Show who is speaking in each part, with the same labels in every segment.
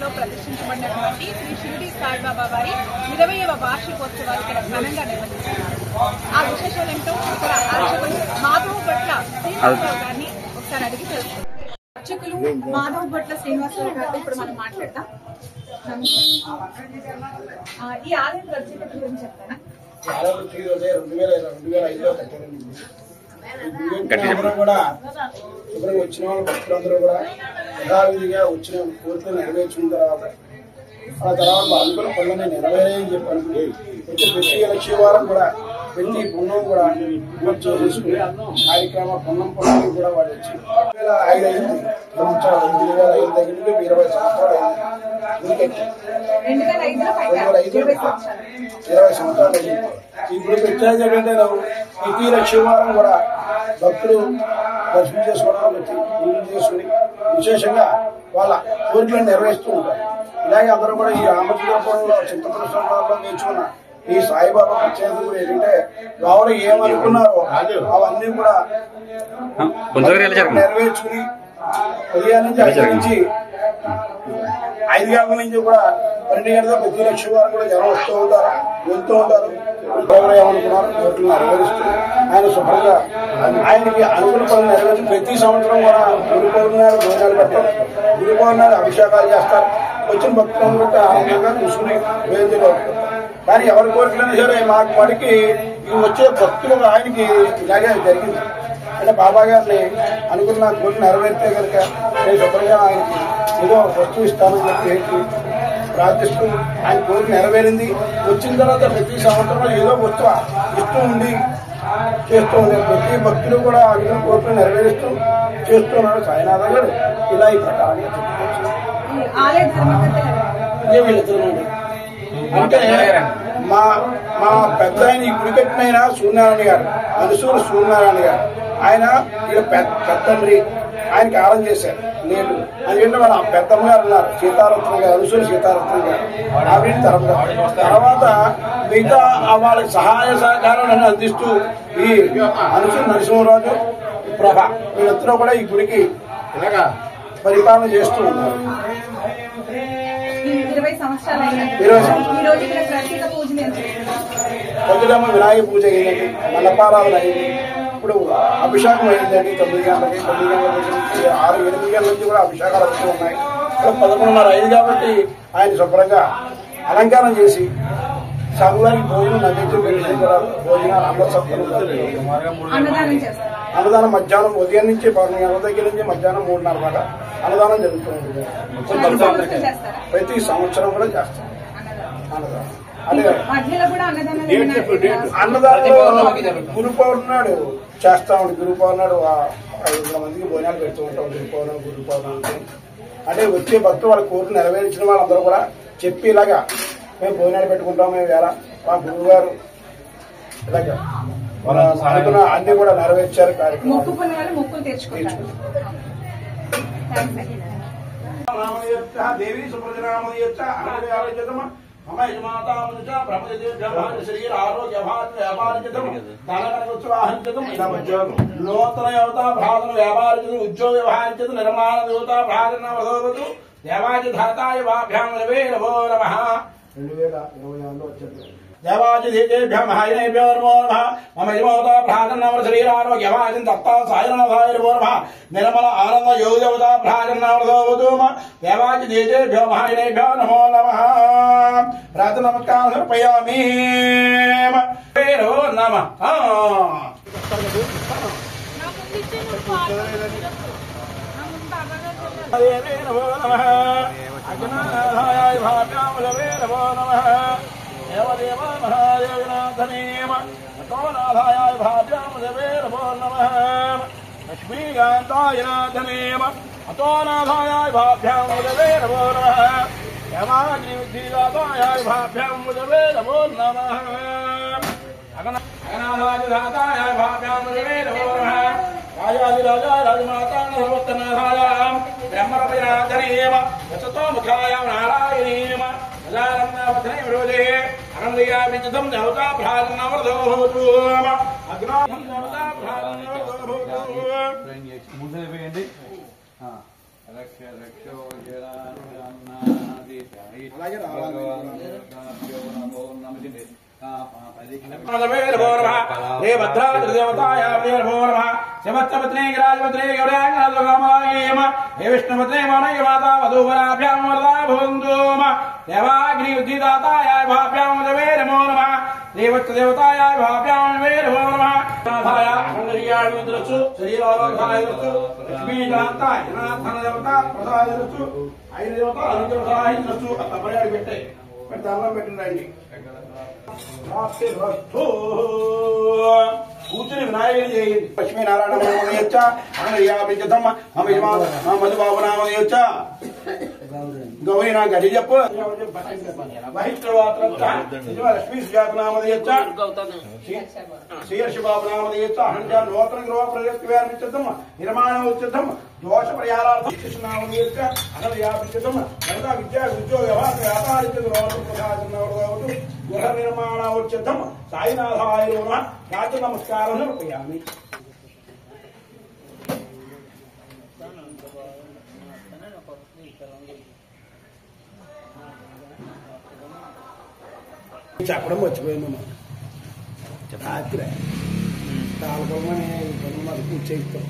Speaker 1: లో ప్రతిష్ఠించబడినటువంటి శ్రీ షిరిడి సాయిబాబా వారి 20వ వార్షికోత్సవాలు ఇక్కడ ఘనంగా నిర్వహిస్తున్నారు. ఆ విశేషాలు ఏంటో ఇక్కడ అర్చకులు మాధవ్ భట్ల శ్రీనివాసరావు గారిని ఒకసారి అడిగి తెలుసుకుంటాం. అర్చకులు మాధవ్ భట్ల శ్రీనివాసరావు గారితో ఇప్పుడు మనం మాట్లాడతాం. ఈ ఆలయం ప్రత్యేకత గురించి చెప్తారా?
Speaker 2: కూడా వచ్చిన వాళ్ళు భక్తులందరూ కూడా యథావిధిగా వచ్చిన కోరికలు నెరవేర్చిన తర్వాత ఆ తర్వాత అనుకున్న పనులని నెరవేరాయని చెప్పి అనుకుని ప్రతి లక్ష్యవారం కూడా ప్రతి పుణ్యం కూడా చేసుకుని కార్యక్రమ పుణ్యం పనులు కూడా వాడు వచ్చి 2005 అయింది. 2005 దగ్గర 20 సంవత్సరాలు అయింది. 20 సంవత్సరాలు అయింది. ఇప్పుడు ప్రత్యేకత ఏంటంటే ప్రతి లక్ష్యవారం కూడా భక్తులు దర్శనం చేసుకోవడానికి వచ్చి పూజలు చేసుకుని విశేషంగా వాళ్ళ కోరికలను నెరవేరుస్తూ ఉంటారు. ఇలాగే అందరూ కూడా ఈ రామచంద్రపురంలో చింతపురంలో నేర్చుకున్న ఈ సాయిబాబా ప్రత్యేకత ఏంటంటే ఎవరు ఏమనుకున్నారో అవన్నీ కూడా నెరవేర్చుకుని ఉదయం నుంచి 5 నుంచి 5 గంటల నుంచి కూడా 12 గంటల ప్రతి లక్షల వారు కూడా జనం వస్తూ ఉంటారు, వెళ్తూ ఉంటారు. ఎవరు ఏమనుకున్నారు కోరికలు నెరవేరుస్తూ ఆయన శుభ్రంగా ఆయనకి అనుకున్న పనులు నెరవేర్చి ప్రతి సంవత్సరం కూడా గురు పౌర్ణాలు భోజనాలు పెడతారు, గురు పౌర్ణాలు అభిషేకాలు చేస్తారు. వచ్చిన భక్తులను బట్టి ఆనందంగా చూసుకుని వేదికలు. కానీ ఎవరి కోరికలైనా సరే మాకు వాడికి వచ్చే భక్తులు ఆయనకి ఇలాగే జరిగింది. అంటే బాబా గారిని అనుకున్న కోరిక నెరవేరితే కనుక నేను శుభ్రంగా ఆయనకి ఏదో వస్తువు ఇస్తానని చెప్పి ప్రార్థిస్తూ ఆయన కోరిక నెరవేరింది. వచ్చిన తర్వాత ప్రతి సంవత్సరం ఏదో వస్తువు ఇస్తూ ఉండి చేస్తూ ఉండే ప్రతి భక్తులు కూడా అనుకున్న కోరికలు నెరవేరుస్తూ చేస్తున్నారు. సాయినాథ్ గారు ఇలా ఈ ప్రకారంగా చెప్పుకోవచ్చు. వీళ్ళిద్దరు అంటే మా పెద్ద ఆయన ఈ గుడి కట్టిన సూర్యనారాయణ గారు, మనసూరు సూర్యనారాయణ గారు, ఆయన ఇక్కడ పెద్దండ్రి ఆయనకి ఆరం చేశారు. నేను అందుకంటే వాళ్ళ పెద్దమ్మ గారు ఉన్నారు సీతారత్నం గారు, అనుసూరి సీతారత్నం గారు, ఆవిడ తర్వాత మిగతా వాళ్ళకి సహాయ సహకారాలను అందిస్తూ ఈ అనుసూరి నరసింహరాజు, ప్రభ వీళ్ళిద్దరూ కూడా ఈ గుడికి ఇలాగా పరిపాలన చేస్తూ ఉన్నారు.
Speaker 1: 20 సంవత్సరాలు
Speaker 2: పొద్దుటమ్మ వినాయక పూజ అయిందండి, మండపారాధన అయింది. ఇప్పుడు అభిషేకం అయిందండి 9 గంటలకి. 9 గంటల నుంచి 6-8 గంటల నుంచి కూడా అభిషేకాలు వస్తూ ఉన్నాయి. 11:30 అయింది కాబట్టి ఆయన శుభ్రంగా అలంకారం చేసి స్వామివారికి భోజనం నైవేద్యం పెట్టి భోజనాలు అన్నదానం మధ్యాహ్నం ఉదయం నుంచి 12 గంటల దగ్గర నుంచి మధ్యాహ్నం 3:30 దాకా అన్నదానం జరుగుతుంది. ప్రతి సంవత్సరం కూడా చేస్తాం అన్నదానం. అన్నదానంలో గురు పౌర్ణాడు చేస్తామండి. గురు పౌర్ణాడు 500 మందికి భోజనాలు పెడుతూ ఉంటాం. గురు పౌర్ణానికి అంటే వచ్చే భక్తులు వాళ్ళ కోరిక నెరవేర్చిన వాళ్ళందరూ కూడా చెప్పి ఇలాగా మేము భోజనాలు పెట్టుకుంటాం, మేము వేళ మా గురువు గారు ఇలాగా మన అనుకున్న అన్ని కూడా నెరవేర్చారు. కార్యక్రమం దేవి సుప్రజనామయ్యొచ్చ మమ యజమాతామనుచ బ్రహ్మదేవ్య ఆరోగ్య వ్యాపారితం ధనకనోత్సవాహితం నూతన యువత భ్రాతన వ్యాపారితం ఉద్యోగ వ్యవహారితం నిర్మాణ యువత భ్రాతన వధోవతు దేవాజి ధాతాయ వాభ్యాం నవే నమో నమః. 2026లో వచ్చింది. దేవాజిభ్య మహాయనేభ్యో నమో నమః. మమ యజమాతా భ్రాతన్నవర శరీరారోగ్యవాజిన్ దత్తా సాయనాథాయ నమో నమః. నిర్మల ఆనంద యోగదేవత భ్రాతన్నవరదోవతు దేవాజిభ్యో మహాయనేభ్యో నమో నమః. భ్రాత నమస్కారం సమర్పయామి. నమః. నమో నమః. అగ్నాధాయ భావ్యాం నమో నమః. దేవదేవ మహాదేవినాథనేమ అతోనాథాయ భావ్యాం నమో నమః. లక్ష్మీకాంతాయ నాథనేమ అతోనాథాయ భావ్యాం నమో నమః. యమాగ్నివిద్ధిదాతాయ భావ్యాం నమో నమః. అగనాథాయ భావ్యాం నమో నమః. రాజాదిరాజా రాజమాతా సర్వోత్తనాథాయ బ్రహ్మరపతినాథనేమ యశతో ముఖాయాం నారాయణేమ అజానందవదనే విరోధే అనందయామితం దేవతా భ్రాతనవరదో భవతు. అగ్నాహం దేవతా భ్రాతనవరదో భవతు. ముందే వేయండి. అలాగే రావాలి रे भद्रादेवताय नमो नमः शिवत्सपत्नी राजपत्नी गौरांगनाथगमलायेम हे विष्णुपत्नी मानय माता वधूवराभ्यां वरदा भवन्तु देवाग्नि उद्धिदाताय भाभ्यां देवे नमो नमः देवत्सदेवताय भाभ्यां देवे नमो नमः नाथाय सुंदरियाय विद्रसु श्रीलोकाय विद्रसु लक्ष्मीनाथाय नाथन देवता प्रसाद विद्रसु ఐదు దేవత అనుగ్రహాయ విద్రసు అత్తపర్యాడు పెట్టాయి పెడతాం పెట్టండి కూర్చుని వినాయకుని చేయండి లక్ష్మీనారాయణ నామోదయచ్చ అనయాభిజతమ్మ మధుబాబు నామోదయచ్చ గౌరీ నా గడి చెప్పు లక్ష్మీ సుజాత నామోదయచ్చ శ్రీహర్షి బాబు నామోదయచ్చ హంజ నూతన గృహ ప్రజత్వేర్మిచ్చతమ్మ నిర్మాణోచితమ్మ దోష పరిహారార్థం కృష్ణ నామోదయచ్చ అనయాభిజతమ్మ లలితా విద్యా ఉద్యోగ వ్యాపారిక గృహ నిర్మాణోచితం సాయినాథాయ నమః రాజ నమస్కారం సమర్పయామి చెప్పడం మర్చిపోయామమ్మా రాత్రి తాళపమని మరి పూజ చేయిస్తాం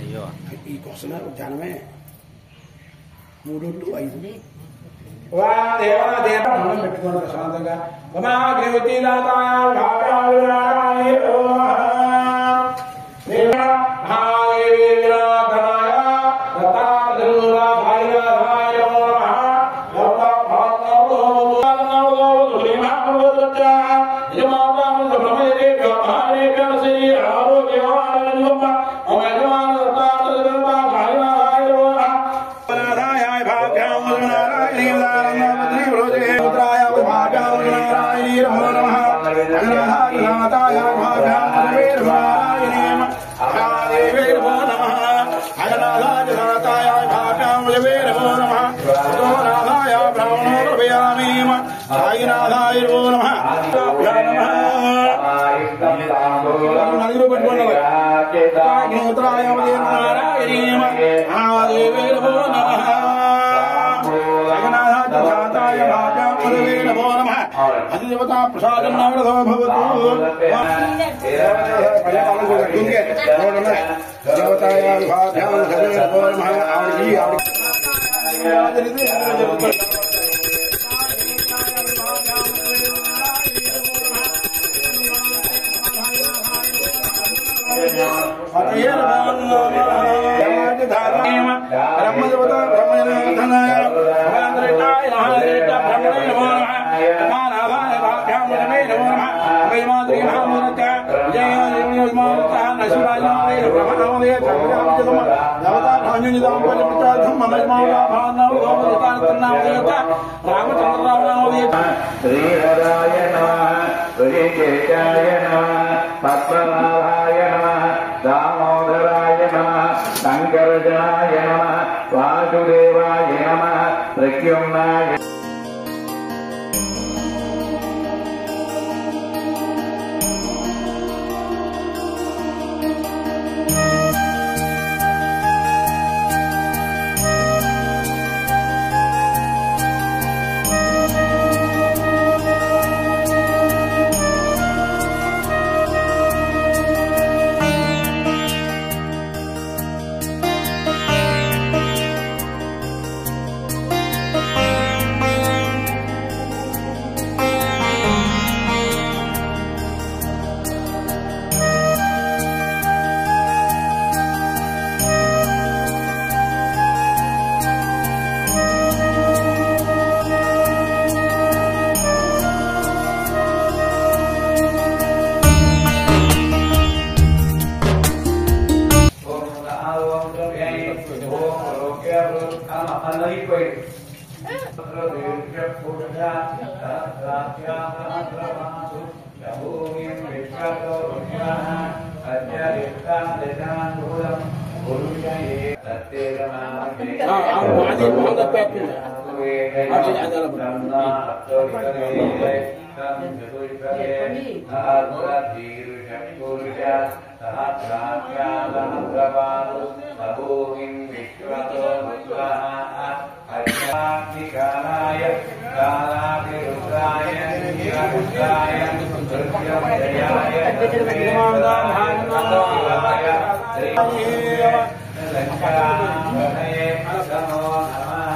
Speaker 2: అయ్యో ఈ కోసం జనమే 3 to 5 పెట్టుకోండి ప్రశాంతంగా అధిదేవతా ప్రసాదం నవరథో భవతు దేవతాయ విభాభ్యాం నమో నమః
Speaker 3: శ్రీహరాయ నమః శ్రీకేశాయ నమః పద్మనాభాయ నమః దామోదరాయ నమః శంకరజనాయ నమః వాసుదేవాయ నమః ప్రద్యుమ్నాయ सहस्राभ्यासहस्रपादु बभूमिं विश्वतो रुद्रः अज्ञातिकालाय कालाभिरुद्राय निरुद्राय मृत्युञ्जयाय शिवाय लङ्कामहये नमो नमः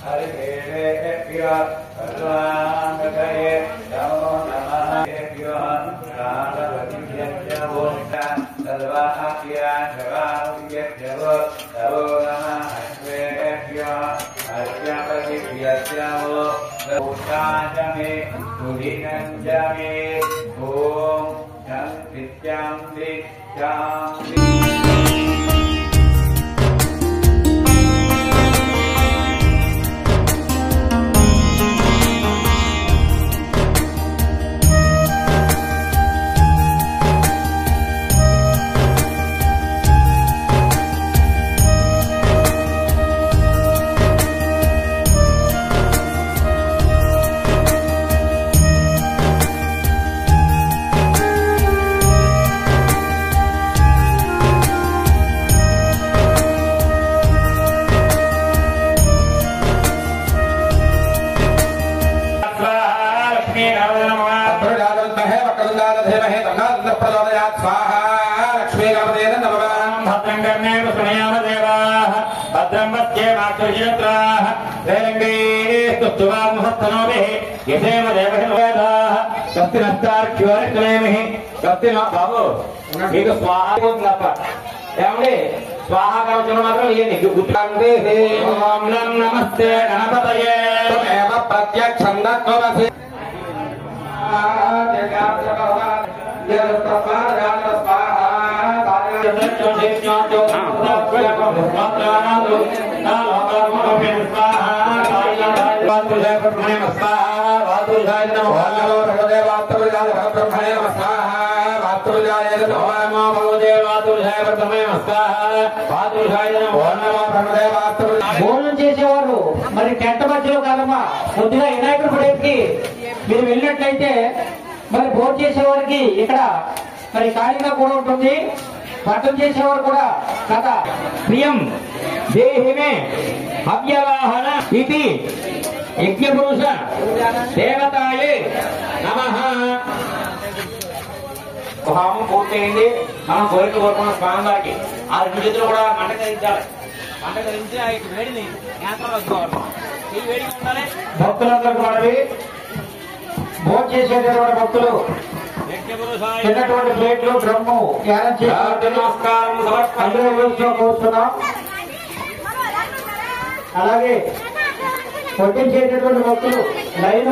Speaker 3: हरिदेवेभ्य सर्वाङ्गये नमो नमः सर्वाभ्याजवाभ्यजवो नमो नमः अश्वेभ्यो अर्घ्यपतिभ्यजवो भूताजमे पुलिनञ्जमे ॐ शान्ति शान्ति బాబు మీకు స్వాహ తప్ప ఏమండి స్వాహ కవచం మాత్రం ఇవన్నీ గుర్తుంటే ఓం నమస్తే గణపతయే ప్రత్యక్షం దత్వసి
Speaker 4: భోజనం చేసేవారు మరి టెంట మధ్యలో కాదమ్మా కొద్దిగా వినాయకుడి గుడికి మీరు వెళ్ళినట్లయితే మరి భోజనం చేసేవారికి ఇక్కడ మరి ఖాళీగా కూడా ఉంటుంది. పట్టం చేసేవారు కూడా కదా ప్రియం దేహిమే అవ్యవాహన ఇది యజ్ఞపురుష దేవతాయే నమః. హోమం పూర్తయింది. మనం కోరిక కోరుకున్న స్వామివారికి 6 నిమిషాలు కూడా మంట కలిగించాలి. మంట కలిగించి ఆ వేడిని జ్ఞాపకం వస్తున్నారు. ఈ వేడిగా ఉండాలి. భక్తులందరూ వాడి భోజనం చేసేటటువంటి భక్తులు చిన్నటువంటి ప్లేట్లు డ్రమ్ము నమస్కారం కూర్చున్నాం. అలాగే వడ్డించేటటువంటి భక్తులు లైన్